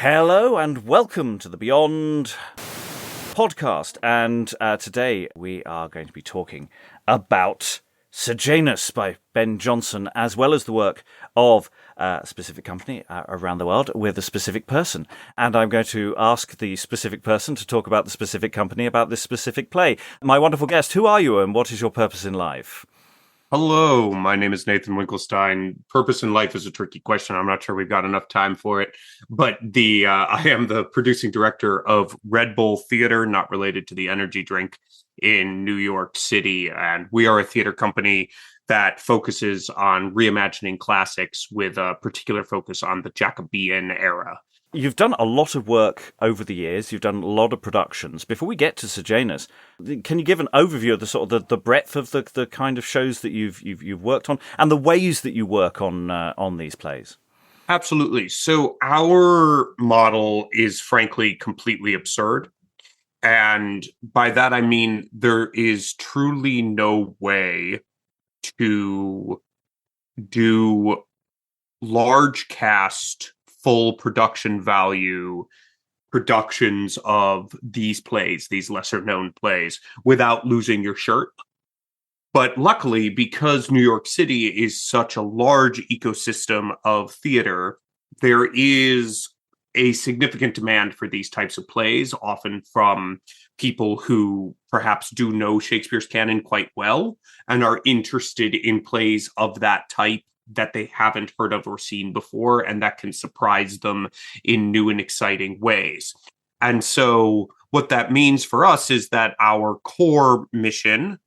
Hello and welcome to the Beyond Podcast. And today we are going to be talking about Sejanus by Ben Jonson, as well as the work of a specific company around the world with a specific person. And I'm going to ask the specific person to talk about the specific company about this specific play. My wonderful guest, who are you and what is your purpose in life? Hello, my name is Nathan Winkelstein. Purpose in life is a tricky question. I'm not sure we've got enough time for it. But I am the producing director of Red Bull Theater, not related to the energy drink, in New York City. And we are a theater company that focuses on reimagining classics with a particular focus on the Jacobean era. You've done a lot of work over the years. You've done a lot of productions. Before we get to Sejanus, can you give an overview of the sort of the breadth of the kind of shows that you've worked on and the ways that you work on these plays? Absolutely. So our model is frankly completely absurd. And by that, I mean, there is truly no way to do large cast, full production value productions of these plays, these lesser known plays, without losing your shirt. But luckily, because New York City is such a large ecosystem of theater, there is a significant demand for these types of plays, often from people who perhaps do know Shakespeare's canon quite well and are interested in plays of that type that they haven't heard of or seen before, and that can surprise them in new and exciting ways. And so what that means for us is that our core mission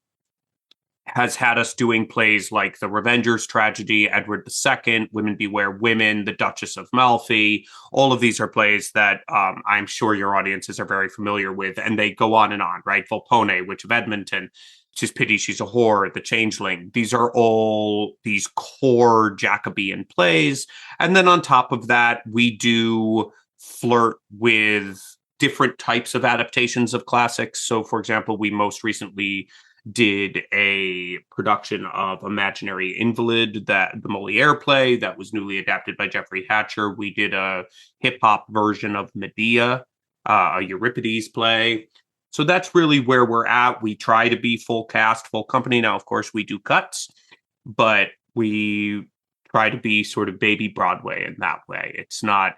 has had us doing plays like The Revenger's Tragedy, Edward II, Women Beware Women, The Duchess of Malfi. All of these are plays that I'm sure your audiences are very familiar with, and they go on, right? Volpone, Witch of Edmonton, She's Pity, She's a Whore, The Changeling. These are all these core Jacobean plays. And then on top of that, we do flirt with different types of adaptations of classics. So, for example, we most recently did a production of Imaginary Invalid, the Moliere play that was newly adapted by Jeffrey Hatcher. We did a hip-hop version of Medea, a Euripides play. So that's really where we're at. We try to be full cast, full company. Now, of course, we do cuts, but we try to be sort of baby Broadway in that way. It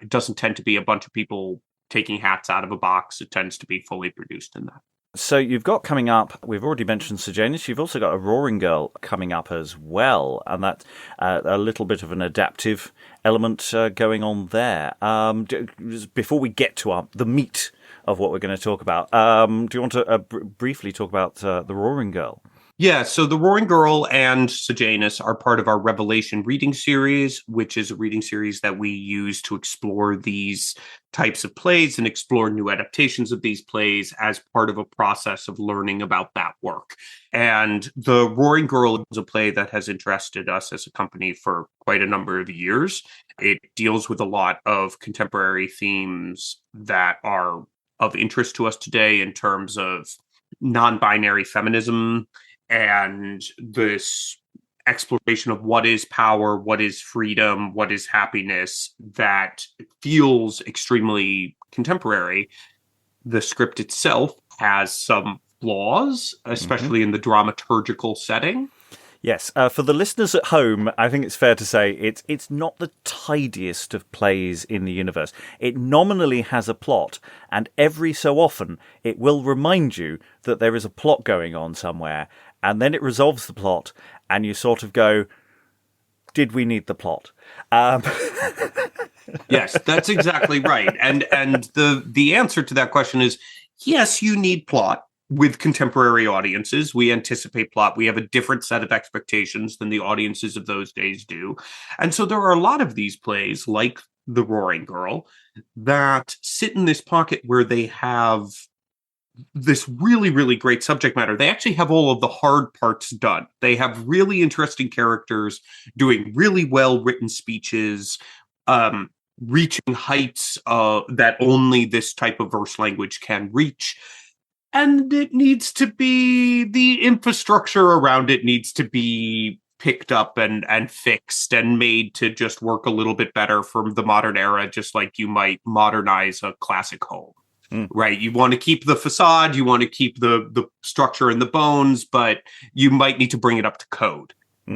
doesn't tend to be a bunch of people taking hats out of a box. It tends to be fully produced in that. So you've got coming up, we've already mentioned Sejanus, you've also got a Roaring Girl coming up as well, and that's a little bit of an adaptive element going on there. Before we get to the meat of what we're going to talk about, do you want to briefly talk about the Roaring Girl? Yeah, so The Roaring Girl and Sejanus are part of our Revelation Reading series, which is a reading series that we use to explore these types of plays and explore new adaptations of these plays as part of a process of learning about that work. And The Roaring Girl is a play that has interested us as a company for quite a number of years. It deals with a lot of contemporary themes that are of interest to us today in terms of non-binary feminism and this exploration of what is power, what is freedom, what is happiness, that feels extremely contemporary. The script itself has some flaws, especially in the dramaturgical setting. Yes, for the listeners at home, I think it's fair to say it's not the tidiest of plays in the universe. It nominally has a plot, and every so often it will remind you that there is a plot going on somewhere, and then it resolves the plot, and you sort of go, did we need the plot? Yes, that's exactly right. And the answer to that question is, yes, you need plot. With contemporary audiences, we anticipate plot. We have a different set of expectations than the audiences of those days do. And so there are a lot of these plays, like The Roaring Girl, that sit in this pocket where they have this really, really great subject matter. They actually have all of the hard parts done. They have really interesting characters doing really well-written speeches, reaching heights that only this type of verse language can reach. And it needs to be, the infrastructure around it needs to be picked up and fixed and made to just work a little bit better from the modern era, just like you might modernize a classic home. Right. You want to keep the facade, you want to keep the structure and the bones, but you might need to bring it up to code.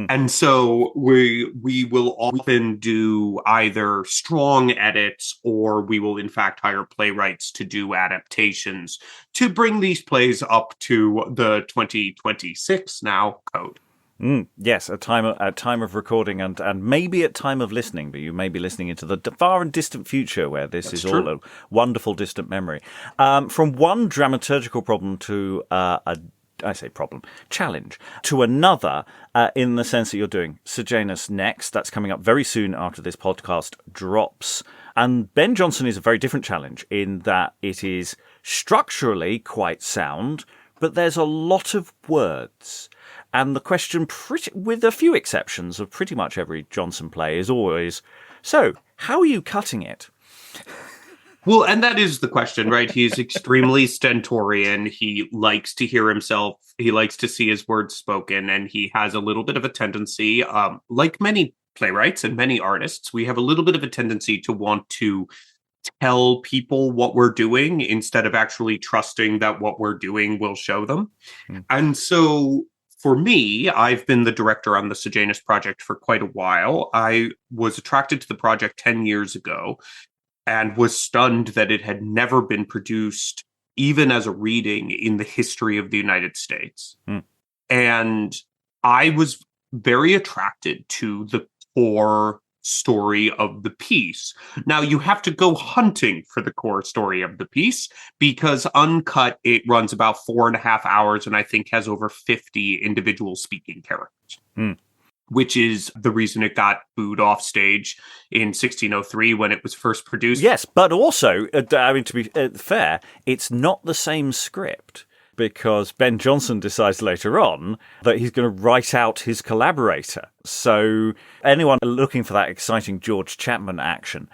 And so we will often do either strong edits, or we will in fact hire playwrights to do adaptations to bring these plays up to the 2026 now code. Yes, at time of recording and maybe at time of listening, but you may be listening into the far and distant future where this is all a wonderful distant memory. From one dramaturgical problem to challenge to another, in the sense that you're doing Sejanus next. That's coming up very soon after this podcast drops. And Ben Jonson is a very different challenge in that it is structurally quite sound, but there's a lot of words. And the question, with a few exceptions of pretty much every Jonson play, is always, so how are you cutting it? Well, and that is the question, right? He's extremely stentorian. He likes to hear himself. He likes to see his words spoken. And he has a little bit of a tendency, like many playwrights and many artists, we have a little bit of a tendency to want to tell people what we're doing instead of actually trusting that what we're doing will show them. And so for me, I've been the director on the Sejanus project for quite a while. I was attracted to the project 10 years ago and was stunned that it had never been produced, even as a reading, in the history of the United States. And I was very attracted to the core story of the piece. Now, you have to go hunting for the core story of the piece, because uncut, it runs about 4.5 hours and I think has over 50 individual speaking characters. Which is the reason it got booed off stage in 1603 when it was first produced. Yes, but also, to be fair, it's not the same script, because Ben Jonson decides later on that he's going to write out his collaborator. So anyone looking for that exciting George Chapman action,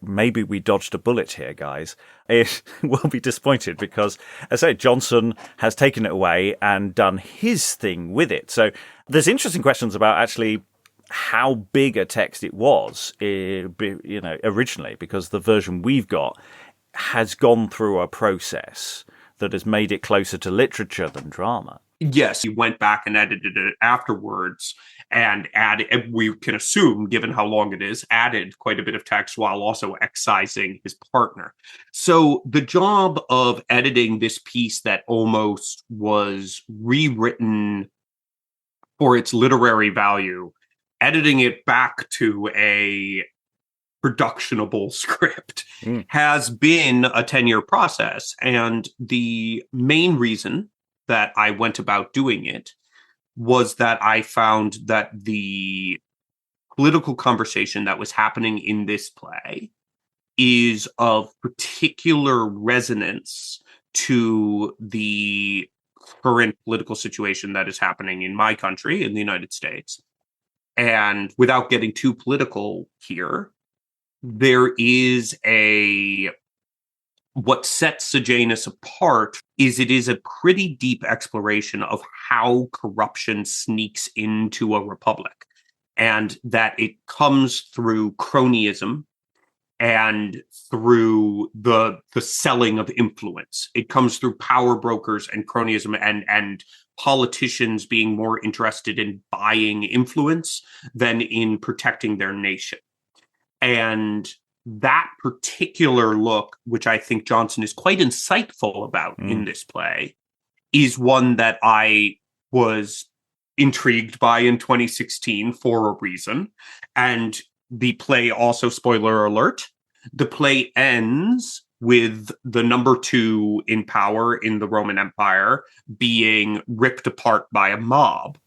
maybe we dodged a bullet here, guys, it will be disappointed, because, as I say, Jonson has taken it away and done his thing with it. So there's interesting questions about actually how big a text it was, originally, because the version we've got has gone through a process that has made it closer to literature than drama. Yes, he went back and edited it afterwards and added, we can assume, given how long it is, added quite a bit of text while also excising his partner. So the job of editing this piece that almost was rewritten for its literary value, editing it back to a productionable script has been a 10-year process. And the main reason that I went about doing it was that I found that the political conversation that was happening in this play is of particular resonance to the current political situation that is happening in my country, in the United States. And without getting too political here, there is what sets Sejanus apart is it is a pretty deep exploration of how corruption sneaks into a republic, and that it comes through cronyism and through the selling of influence. It comes through power brokers and cronyism and politicians being more interested in buying influence than in protecting their nation. And that particular look, which I think Jonson is quite insightful about in this play, is one that I was intrigued by in 2016 for a reason. And the play also, spoiler alert, the play ends with the number 2 in power in the Roman Empire being ripped apart by a mob.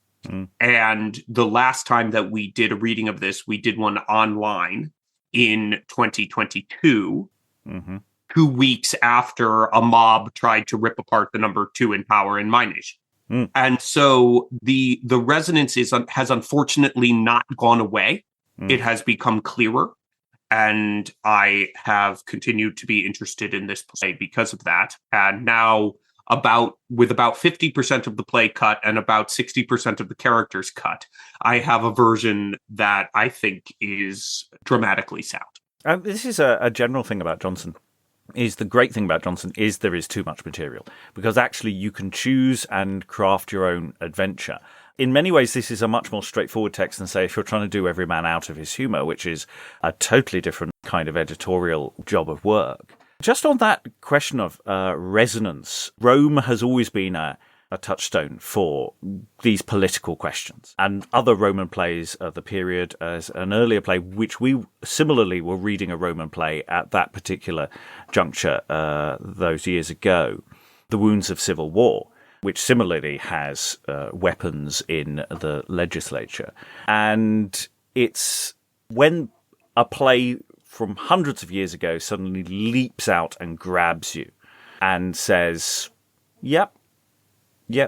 And the last time that we did a reading of this, we did one online in 2022, 2 weeks after a mob tried to rip apart the number 2 in power in my nation. And so the resonance has unfortunately not gone away. It has become clearer. And I have continued to be interested in this play because of that. And now with about 50% of the play cut and about 60% of the characters cut, I have a version that I think is dramatically sound. This is a general thing about Jonson. Is the great thing about Jonson is there is too much material, because actually you can choose and craft your own adventure. In many ways, this is a much more straightforward text than, say, if you're trying to do every man out of his humour, which is a totally different kind of editorial job of work. Just on that question of resonance, Rome has always been a touchstone for these political questions. And other Roman plays of the period, as an earlier play, which we similarly were reading a Roman play at that particular juncture those years ago, The Wounds of Civil War, which similarly has weapons in the legislature. And it's when a play from hundreds of years ago suddenly leaps out and grabs you and says, yep,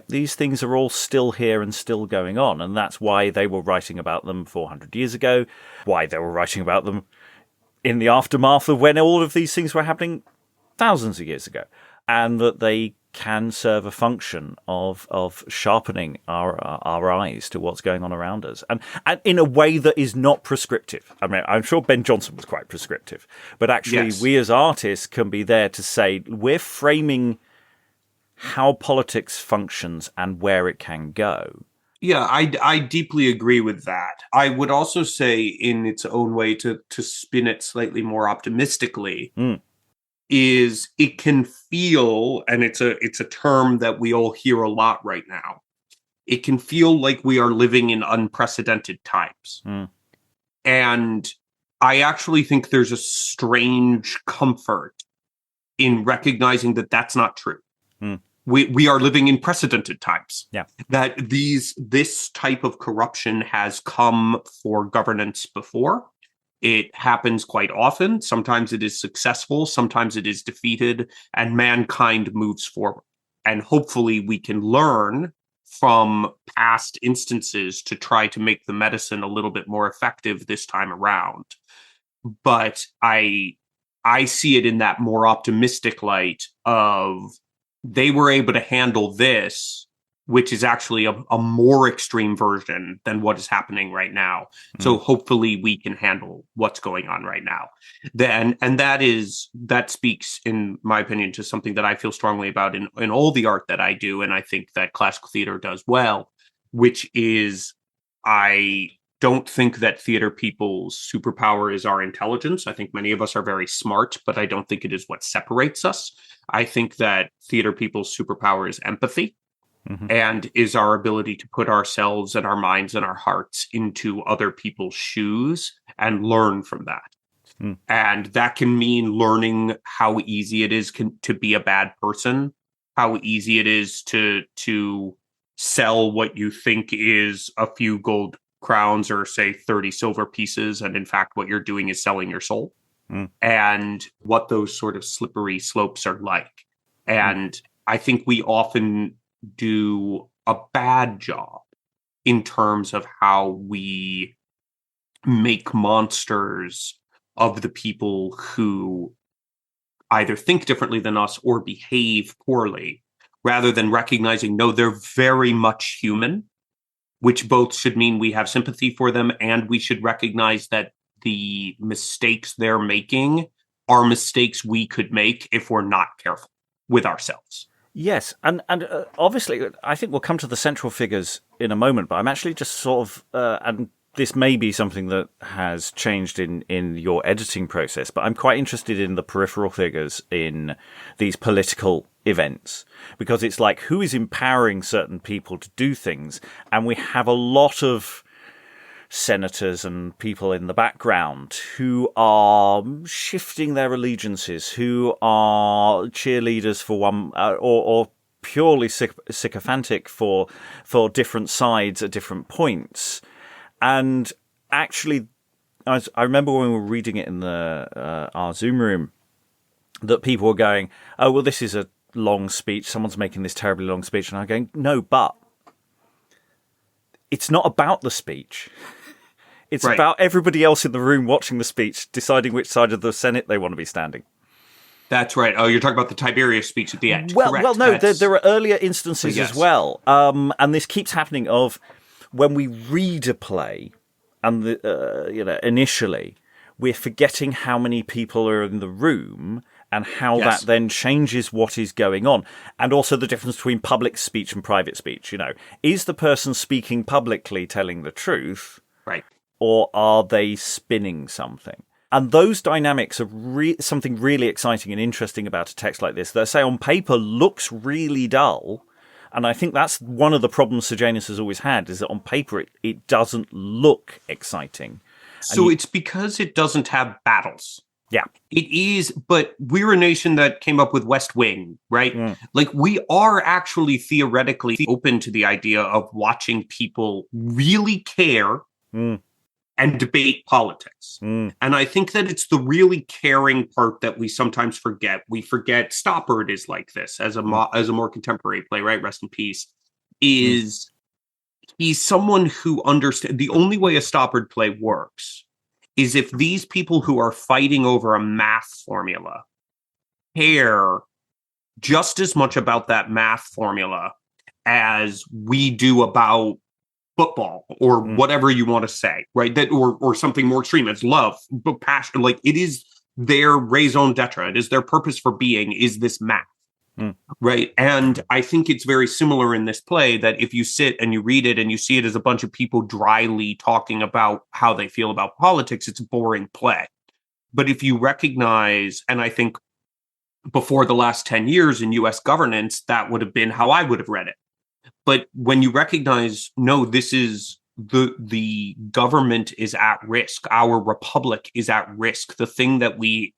these things are all still here and still going on. And that's why they were writing about them 400 years ago, why they were writing about them in the aftermath of when all of these things were happening thousands of years ago. And that they can serve a function of sharpening our eyes to what's going on around us. And in a way that is not prescriptive. I mean, I'm sure Ben Jonson was quite prescriptive. But actually, yes, we as artists can be there to say, we're framing how politics functions and where it can go. Yeah, I deeply agree with that. I would also say, in its own way, to spin it slightly more optimistically, is it can feel, and it's a term that we all hear a lot right now, it can feel like we are living in unprecedented times. And I actually think there's a strange comfort in recognizing that that's not true. We are living in precedented times. Yeah. That this type of corruption has come for governance before. It happens quite often. Sometimes it is successful, sometimes it is defeated, and mankind moves forward. And hopefully we can learn from past instances to try to make the medicine a little bit more effective this time around. But I see it in that more optimistic light of, they were able to handle this, which is actually a more extreme version than what is happening right now. So hopefully we can handle what's going on right now. And that speaks, in my opinion, to something that I feel strongly about in all the art that I do, and I think that classical theater does well, which is, I don't think that theater people's superpower is our intelligence. I think many of us are very smart, but I don't think it is what separates us. I think that theater people's superpower is empathy, and is our ability to put ourselves and our minds and our hearts into other people's shoes and learn from that. And that can mean learning how easy it is to be a bad person, how easy it is to sell what you think is a few gold crowns or, say, 30 silver pieces, and in fact what you're doing is selling your soul, and what those sort of slippery slopes are like. And I think we often do a bad job in terms of how we make monsters of the people who either think differently than us or behave poorly, rather than recognizing, no, they're very much human, which both should mean we have sympathy for them, and we should recognize that the mistakes they're making are mistakes we could make if we're not careful with ourselves. Yes, and obviously, I think we'll come to the central figures in a moment, but I'm actually just sort of, and this may be something that has changed in your editing process, but I'm quite interested in the peripheral figures in these political events, because it's like, who is empowering certain people to do things? And we have a lot of senators and people in the background who are shifting their allegiances, who are cheerleaders for one, or purely sycophantic for different sides at different points. And actually, I remember when we were reading it in our Zoom room, that people were going, oh, well, this is a long speech, someone's making this terribly long speech, and I'm going, no, but it's not about the speech. It's about everybody else in the room watching the speech, deciding which side of the Senate they want to be standing. That's right. Oh, you're talking about the Tiberius speech at the end. Well, Correct. no, there are earlier instances Yes. as well, and this keeps happening. Of when we read a play, and initially we're forgetting how many people are in the room, and how Yes. that then changes what is going on, and also the difference between public speech and private speech. Is the person speaking publicly telling the truth, Right. or are they spinning something? And those dynamics are something really exciting and interesting about a text like this that, say, on paper looks really dull. And I think that's one of the problems Sejanus has always had, is that on paper it doesn't look exciting. So it's because it doesn't have battles. Yeah. It is, but we're a nation that came up with West Wing, right? Like, we are actually theoretically open to the idea of watching people really care and debate politics. And I think that it's the really caring part that we sometimes forget. We forget Stoppard is like this as a more contemporary playwright, rest in peace, is he's someone who understands the only way a Stoppard play works is if these people who are fighting over a math formula care just as much about that math formula as we do about football or whatever you want to say, right? That or something more extreme. It's love, but passion. Like, it is their raison d'etre. It is their purpose for being is this math, right? And I think it's very similar in this play that if you sit and you read it and you see it as a bunch of people dryly talking about how they feel about politics, it's a boring play. But if you recognize, and I think before the last 10 years in US governance, that would have been how I would have read it. But when you recognize, no, this is the government is at risk. Our republic is at risk. The thing that we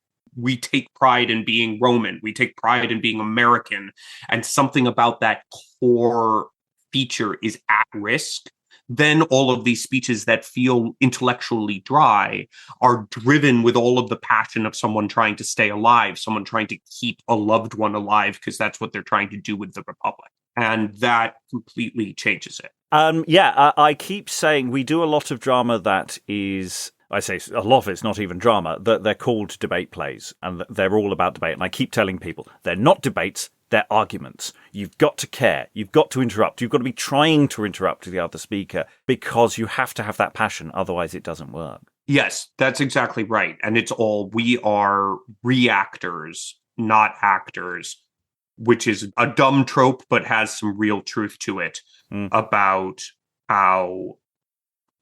take pride in being Roman, we take pride in being American, and something about that core feature is at risk. Then all of these speeches that feel intellectually dry are driven with all of the passion of someone trying to stay alive, someone trying to keep a loved one alive, because that's what they're trying to do with the republic. And that completely changes it. I keep saying we do a lot of drama that is, I say a lot of it's not even drama, that they're called debate plays, and they're all about debate. And I keep telling people, they're not debates, they're arguments. You've got to care. You've got to interrupt. You've got to be trying to interrupt the other speaker, because you have to have that passion. Otherwise, it doesn't work. Yes, that's exactly right. And it's all, we are reactors, not actors, which is a dumb trope, but has some real truth to it about how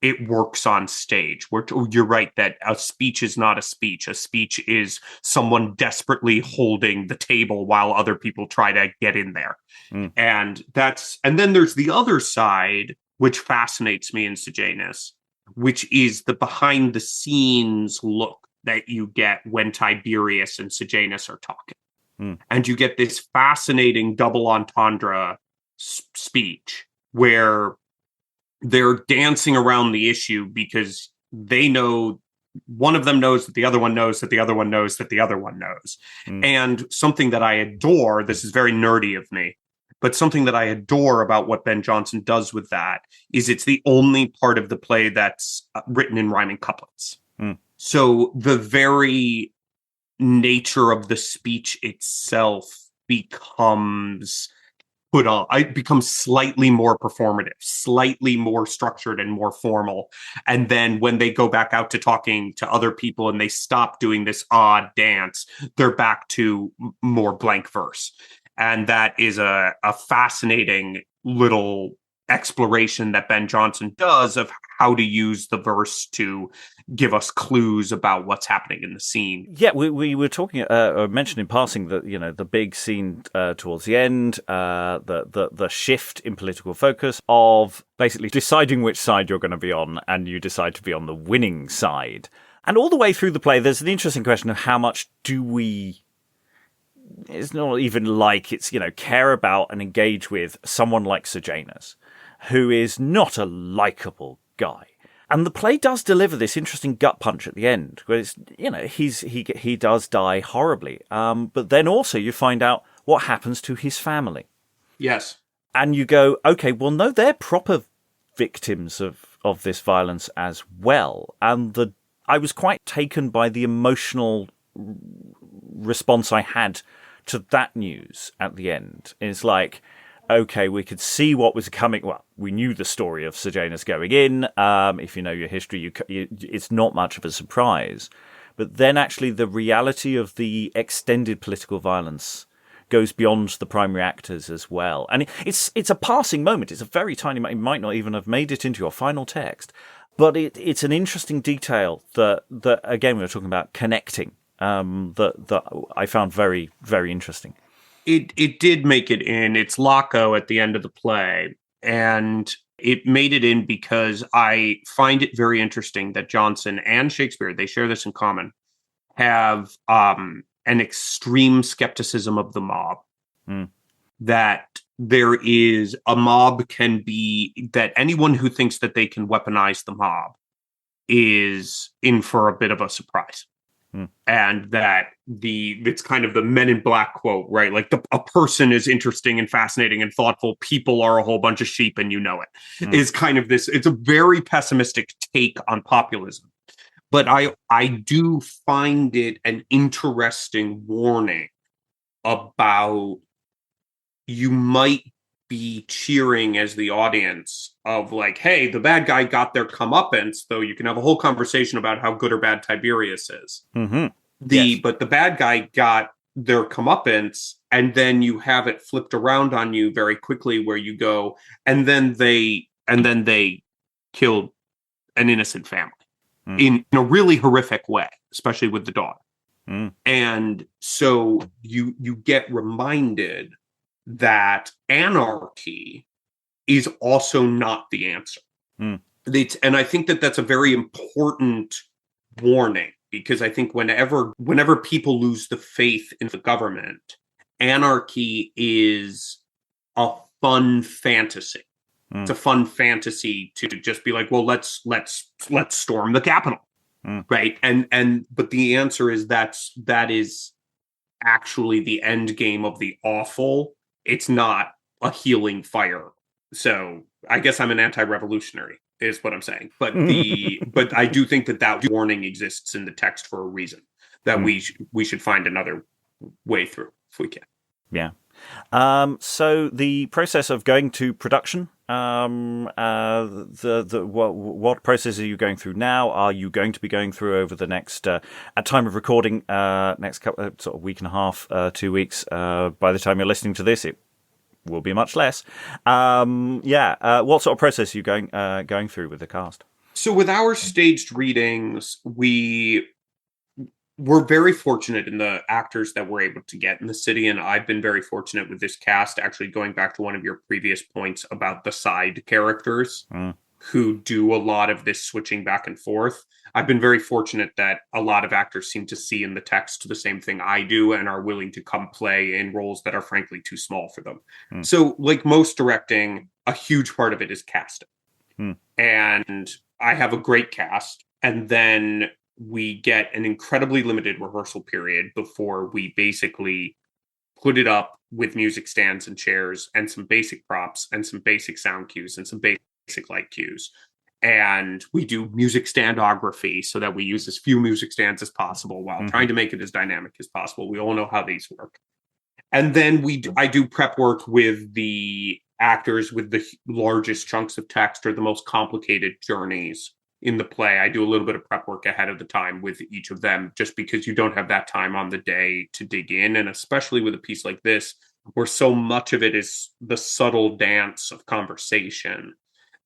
it works on stage. You're right that a speech is not a speech. A speech is someone desperately holding the table while other people try to get in there. And then there's the other side, which fascinates me in Sejanus, which is the behind the scenes look that you get when Tiberius and Sejanus are talking. And you get this fascinating double entendre speech where they're dancing around the issue because they know, one of them knows that the other one knows that the other one knows that the other one knows. And something that I adore, this is very nerdy of me, but something that I adore about what Ben Jonson does with that is it's the only part of the play that's written in rhyming couplets. So the very nature of the speech itself becomes becomes slightly more performative, slightly more structured and more formal. And then when they go back out to talking to other people and they stop doing this odd dance, they're back to more blank verse. And that is a fascinating little exploration that Ben Jonson does of how to use the verse to give us clues about what's happening in the scene. Yeah, we were talking, or mentioned in passing that, the big scene towards the end, the shift in political focus of basically deciding which side you're going to be on, and you decide to be on the winning side. And all the way through the play, there's an interesting question of how much do we, it's not even like it's, care about and engage with someone like Sejanus, who is not a likable guy. And the play does deliver this interesting gut punch at the end, where it's, he does die horribly. But then also you find out what happens to his family. Yes. And you go, okay, well, no, they're proper victims of this violence as well. And I was quite taken by the emotional response I had to that news at the end. It's like, okay, we could see what was coming. Well, we knew the story of Sejanus going in. If you know your history, it's not much of a surprise. But then actually the reality of the extended political violence goes beyond the primary actors as well. And it's a passing moment. It's a very tiny moment. It might not even have made it into your final text. But it's an interesting detail that again, we were talking about connecting, that I found very, very interesting. It did make it in. It's Laco at the end of the play. And it made it in because I find it very interesting that Jonson and Shakespeare, they share this in common, have an extreme skepticism of the mob. That there is a mob can be, that anyone who thinks that they can weaponize the mob is in for a bit of a surprise. And that it's kind of the Men in Black quote, right? Like a person is interesting and fascinating and thoughtful. People are a whole bunch of sheep and you know it. Is kind of this, it's a very pessimistic take on populism. But I do find it an interesting warning about, you might be cheering as the audience of like, hey, the bad guy got their comeuppance, though you can have a whole conversation about how good or bad Tiberius is. But the bad guy got their comeuppance, and then you have it flipped around on you very quickly where you go, and then they killed an innocent family in a really horrific way, especially with the daughter. And so you get reminded that anarchy is also not the answer. And I think that that's a very important warning, because I think whenever people lose the faith in the government, anarchy is a fun fantasy. It's a fun fantasy to just be like, well, let's storm the Capitol, right? But the answer is that is actually the end game of the awful. It's not a healing fire. So I guess I'm an anti-revolutionary, is what I'm saying. But but I do think that warning exists in the text for a reason, that we should find another way through if we can. Yeah. So the process of going to production, what process are you going through now? Are you going to be going through over the next, at time of recording, next couple, sort of week and a half, 2 weeks? By the time you're listening to this, it will be much less. What sort of process are you going through with the cast? So with our staged readings, we're very fortunate in the actors that we're able to get in the city. And I've been very fortunate with this cast, actually going back to one of your previous points about the side characters who do a lot of this switching back and forth. I've been very fortunate that a lot of actors seem to see in the text the same thing I do and are willing to come play in roles that are frankly too small for them. So like most directing, a huge part of it is casting. And I have a great cast. And then we get an incredibly limited rehearsal period before we basically put it up with music stands and chairs and some basic props and some basic sound cues and some basic light cues. And we do music standography so that we use as few music stands as possible while trying to make it as dynamic as possible. We all know how these work. And then I do prep work with the actors with the largest chunks of text or the most complicated journeys in the play. I do a little bit of prep work ahead of the time with each of them, just because you don't have that time on the day to dig in. And especially with a piece like this, where so much of it is the subtle dance of conversation,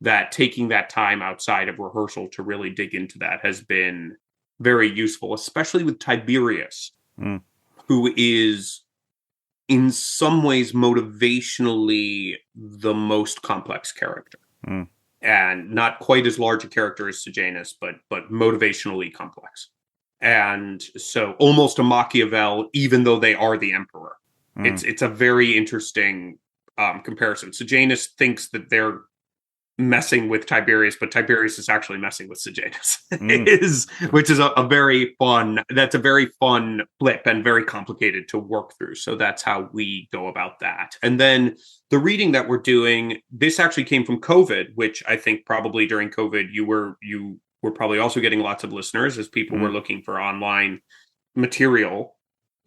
that taking that time outside of rehearsal to really dig into that has been very useful, especially with Tiberius, who is in some ways motivationally the most complex character. And not quite as large a character as Sejanus, but motivationally complex. And so almost a Machiavel, even though they are the emperor. It's a very interesting comparison. Sejanus thinks that they're messing with Tiberius, but Tiberius is actually messing with Sejanus, which is a very fun flip and very complicated to work through. So that's how we go about that. And then the reading that we're doing, this actually came from COVID, which I think probably during COVID, you were probably also getting lots of listeners as people were looking for online material.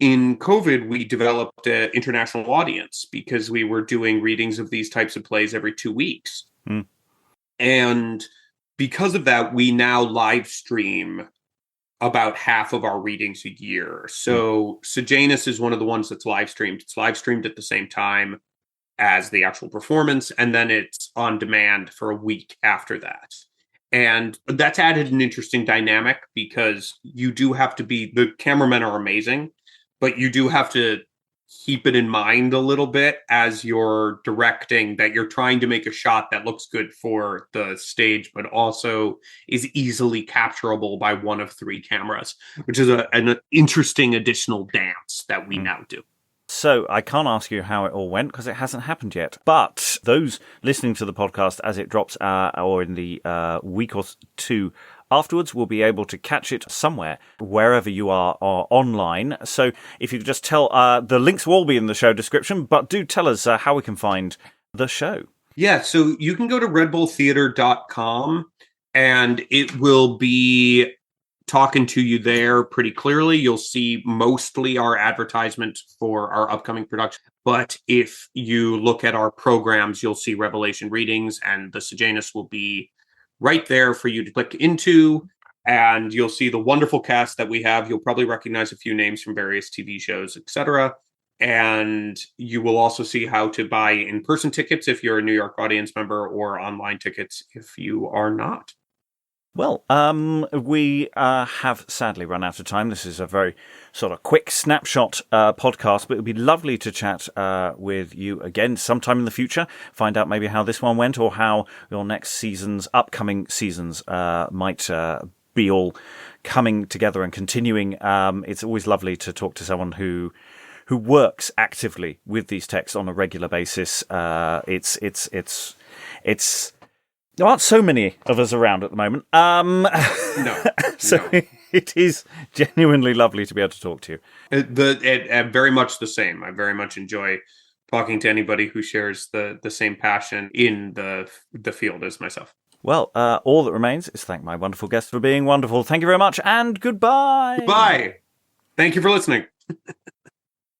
in COVID, we developed an international audience because we were doing readings of these types of plays every 2 weeks. And because of that, we now live stream about half of our readings a year. So Sejanus is one of the ones that's live streamed. It's live streamed at the same time as the actual performance, and then it's on demand for a week after that. And that's added an interesting dynamic because you do have to be, the cameramen are amazing, but you do have to keep it in mind a little bit as you're directing, that you're trying to make a shot that looks good for the stage, but also is easily capturable by one of 3 cameras, which is an interesting additional dance that we now do. So I can't ask you how it all went because it hasn't happened yet. But those listening to the podcast as it drops or in the week or 2 afterwards will be able to catch it somewhere, wherever you are online. So if you could just tell, the links will all be in the show description, but do tell us how we can find the show. Yeah, so you can go to redbulltheater.com and it will be talking to you there pretty clearly. You'll see mostly our advertisement for our upcoming production. But if you look at our programs, you'll see Revelation Readings, and the Sejanus will be right there for you to click into. And you'll see the wonderful cast that we have. You'll probably recognize a few names from various TV shows, etc. And you will also see how to buy in-person tickets if you're a New York audience member, or online tickets if you are not. Well, we have sadly run out of time. This is a very sort of quick snapshot podcast, but it would be lovely to chat with you again sometime in the future. Find out maybe how this one went, or how your upcoming seasons might be all coming together and continuing. It's always lovely to talk to someone who works actively with these texts on a regular basis. There aren't so many of us around at the moment. No. So it is genuinely lovely to be able to talk to you. Very much the same. I very much enjoy talking to anybody who shares the same passion in the field as myself. Well, all that remains is thank my wonderful guest for being wonderful. Thank you very much, and goodbye. Goodbye. Thank you for listening.